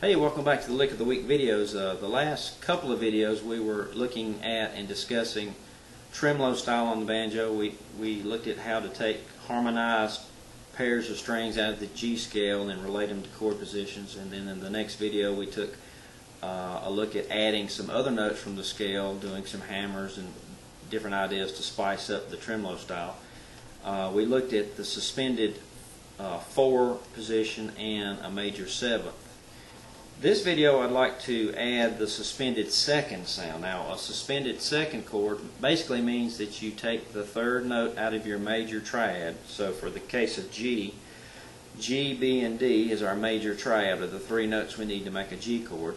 Hey, welcome back to the Lick of the Week videos. The last couple of videos we were looking at and discussing tremolo style on the banjo. We looked at how to take harmonized pairs of strings out of the G scale and relate them to chord positions, and then in the next video we took a look at adding some other notes from the scale, doing some hammers and different ideas to spice up the tremolo style. We looked at the suspended 4 position and a major 7th. This video I'd like to add the suspended second sound. Now, a suspended second chord basically means that you take the third note out of your major triad. So for the case of G, B, and D is our major triad of the 3 notes we need to make a G chord.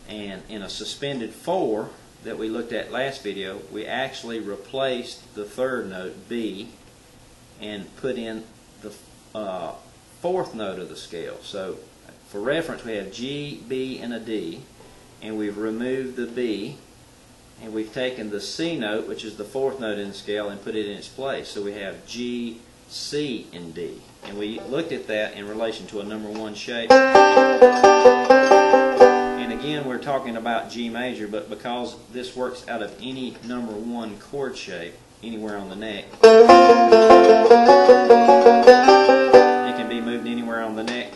And in a suspended 4 that we looked at last video, we actually replaced the third note, B, and put in the 4th note of the scale. So for reference, we have G, B, and a D, and we've removed the B, and we've taken the C note, which is the 4th note in the scale, and put it in its place. So we have G, C, and D. And we looked at that in relation to a number 1 shape. And again, we're talking about G major, but because this works out of any number 1 chord shape, anywhere on the neck, it can be moved anywhere on the neck.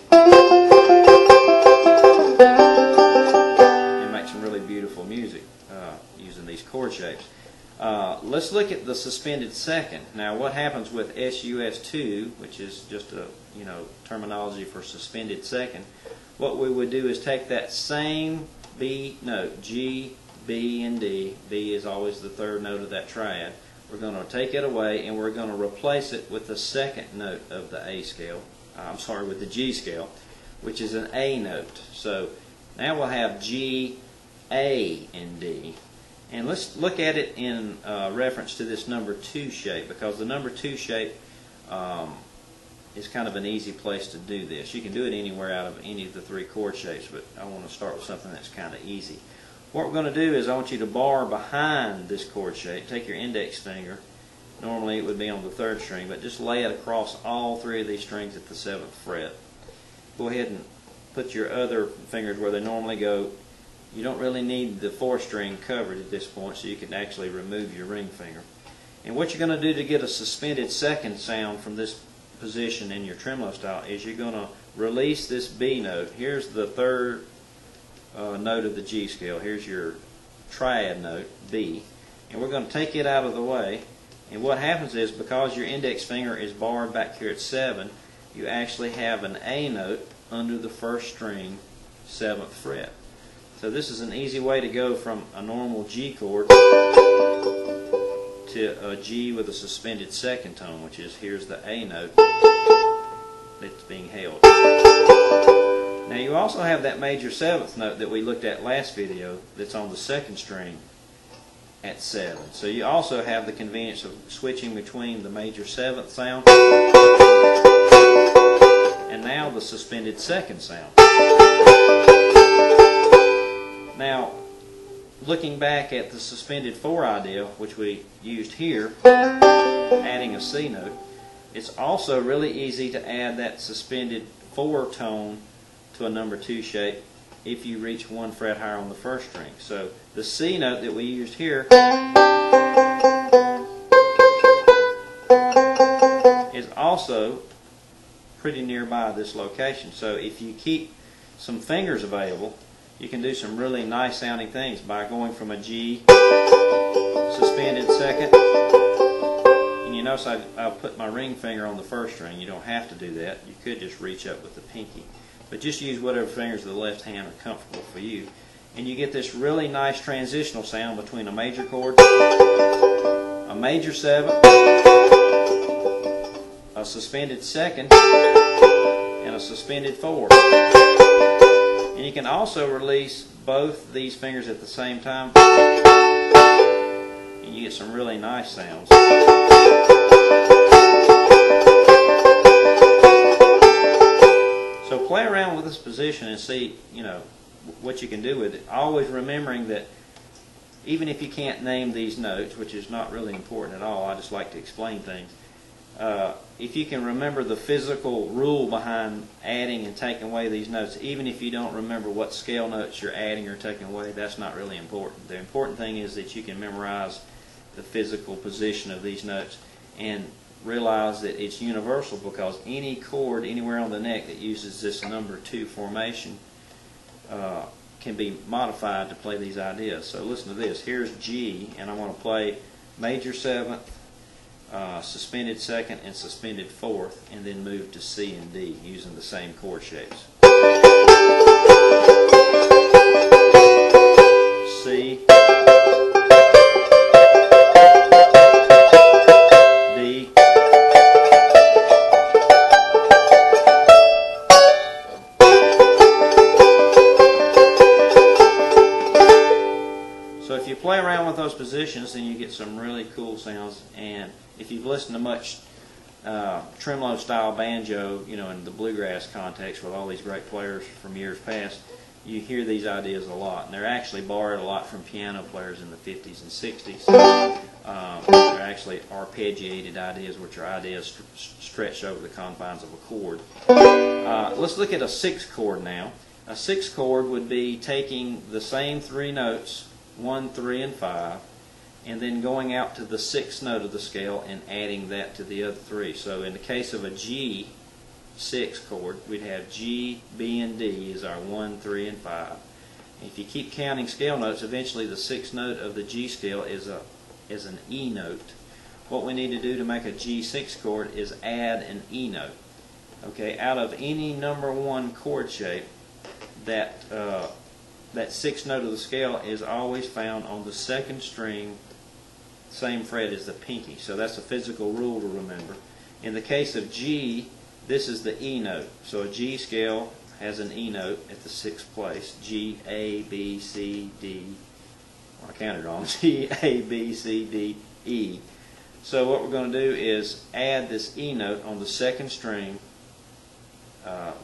Beautiful music using these chord shapes. Let's look at the suspended second. Now, what happens with SUS2, which is just a terminology for suspended second? What we would do is take that same B note, G, B, and D. B is always the 3rd note of that triad. We're going to take it away and we're going to replace it with the 2nd note of the A scale. With the G scale, which is an A note. So now we'll have G, A, and D. And let's look at it in reference to this number 2 shape, because the number 2 shape is kind of an easy place to do this. You can do it anywhere out of any of the 3 chord shapes, but I want to start with something that's kind of easy. What we're going to do is I want you to bar behind this chord shape. Take your index finger. Normally it would be on the 3rd string, but just lay it across all 3 of these strings at the 7th fret. Go ahead and put your other fingers where they normally go. You don't really need the 4th string covered at this point, so you can actually remove your ring finger. And what you're going to do to get a suspended second sound from this position in your tremolo style is you're going to release this B note. Here's the 3rd note of the G scale. Here's your triad note, B. And we're going to take it out of the way. And what happens is, because your index finger is barred back here at 7, you actually have an A note under the 1st string, 7th fret. So this is an easy way to go from a normal G chord to a G with a suspended second tone, which is, here's the A note that's being held. Now you also have that major 7th note that we looked at last video that's on the 2nd string at 7. So you also have the convenience of switching between the major 7th sound and now the suspended second sound. Now, looking back at the suspended 4 idea, which we used here, adding a C note, it's also really easy to add that suspended 4 tone to a number 2 shape if you reach 1 fret higher on the 1st string. So the C note that we used here is also pretty nearby this location. So if you keep some fingers available, you can do some really nice sounding things by going from a G suspended second. And you notice I've put my ring finger on the 1st string. You don't have to do that. You could just reach up with the pinky. But just use whatever fingers of the left hand are comfortable for you. And you get this really nice transitional sound between a major chord, a major 7, a suspended second, and a suspended 4. And you can also release both these fingers at the same time, and you get some really nice sounds. So play around with this position and see, what you can do with it. Always remembering that even if you can't name these notes, which is not really important at all, I just like to explain things, if you can remember the physical rule behind adding and taking away these notes, even if you don't remember what scale notes you're adding or taking away, that's not really important. The important thing is that you can memorize the physical position of these notes and realize that it's universal, because any chord anywhere on the neck that uses this number 2 formation can be modified to play these ideas. So listen to this. Here's G, and I want to play major 7th, suspended 2nd, and suspended 4th, and then move to C and D using the same chord shapes. C, D, so if you play around with those positions, then you get some really cool sounds. And if you've listened to much tremolo style banjo, you know, in the bluegrass context with all these great players from years past, you hear these ideas a lot, and they're actually borrowed a lot from piano players in the 50s and 60s. They're actually arpeggiated ideas, which are ideas stretched over the confines of a chord. Let's look at a 6th chord now. A 6th chord would be taking the same 3 notes, 1, 3, and 5, and then going out to the 6th note of the scale and adding that to the other 3. So in the case of a G 6 chord, we'd have G, B, and D is our 1, 3, and 5. And if you keep counting scale notes, eventually the 6th note of the G scale is an E note. What we need to do to make a G6 chord is add an E note. Okay, out of any number 1 chord shape, that 6th note of the scale is always found on the 2nd string, same fret as the pinky. So that's a physical rule to remember. In the case of G, this is the E note. So a G scale has an E note at the 6th place. G, A, B, C, D. Well, I counted wrong. G, A, B, C, D, E. So what we're going to do is add this E note on the 2nd string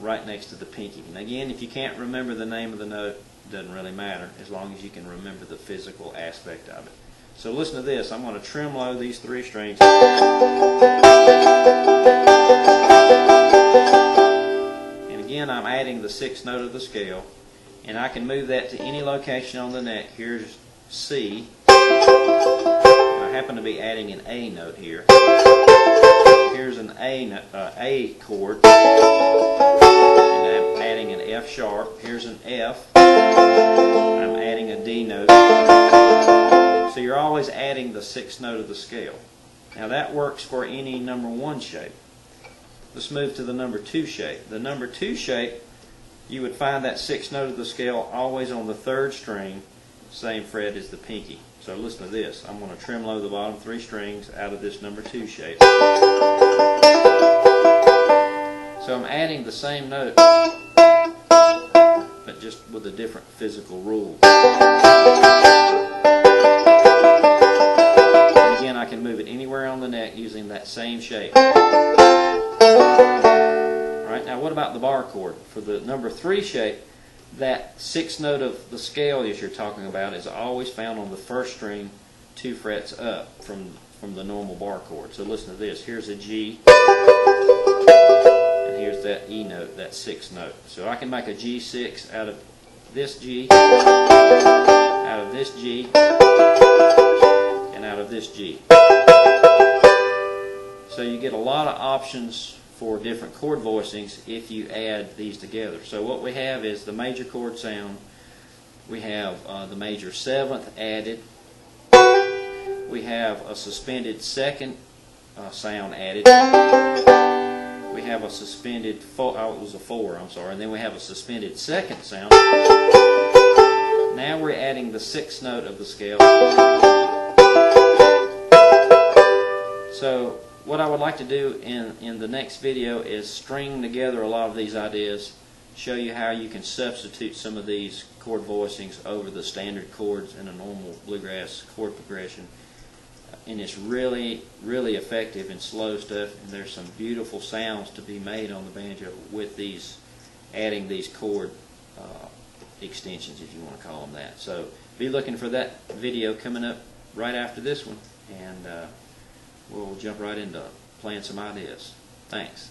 right next to the pinky. And again, if you can't remember the name of the note, it doesn't really matter, as long as you can remember the physical aspect of it. So listen to this. I'm going to tremolo these 3 strings. And again, I'm adding the 6th note of the scale, and I can move that to any location on the neck. Here's C. I happen to be adding an A note here. Here's an A chord, and I'm adding an F sharp. Here's an F. I'm adding a D note. So you're always adding the 6th note of the scale. Now that works for any number 1 shape. Let's move to the number 2 shape. The number 2 shape, you would find that 6th note of the scale always on the 3rd string, same fret as the pinky. So listen to this. I'm going to tremolo the bottom 3 strings out of this number 2 shape. So I'm adding the same note, but just with a different physical rule. And again, I can move it anywhere on the neck using that same shape. Alright, now what about the bar chord? For the number 3 shape, that 6th note of the scale that you're talking about is always found on the 1st string, 2 frets up from the normal bar chord. So listen to this. Here's a G, and here's that E note, that 6th note. So I can make a G6 out of this G, out of this G, and out of this G. So you get a lot of options for different chord voicings if you add these together. So what we have is the major chord sound. We have the major 7th added. We have a suspended 2nd sound added. We have a suspended it was a 4, I'm sorry, and then we have a suspended 2nd sound. Now we're adding the 6th note of the scale. So what I would like to do in the next video is string together a lot of these ideas, show you how you can substitute some of these chord voicings over the standard chords in a normal bluegrass chord progression. And it's really, really effective in slow stuff, and there's some beautiful sounds to be made on the banjo with these, adding these chord extensions, if you want to call them that. So be looking for that video coming up right after this one, and we'll jump right into it. playing some ideas. Thanks.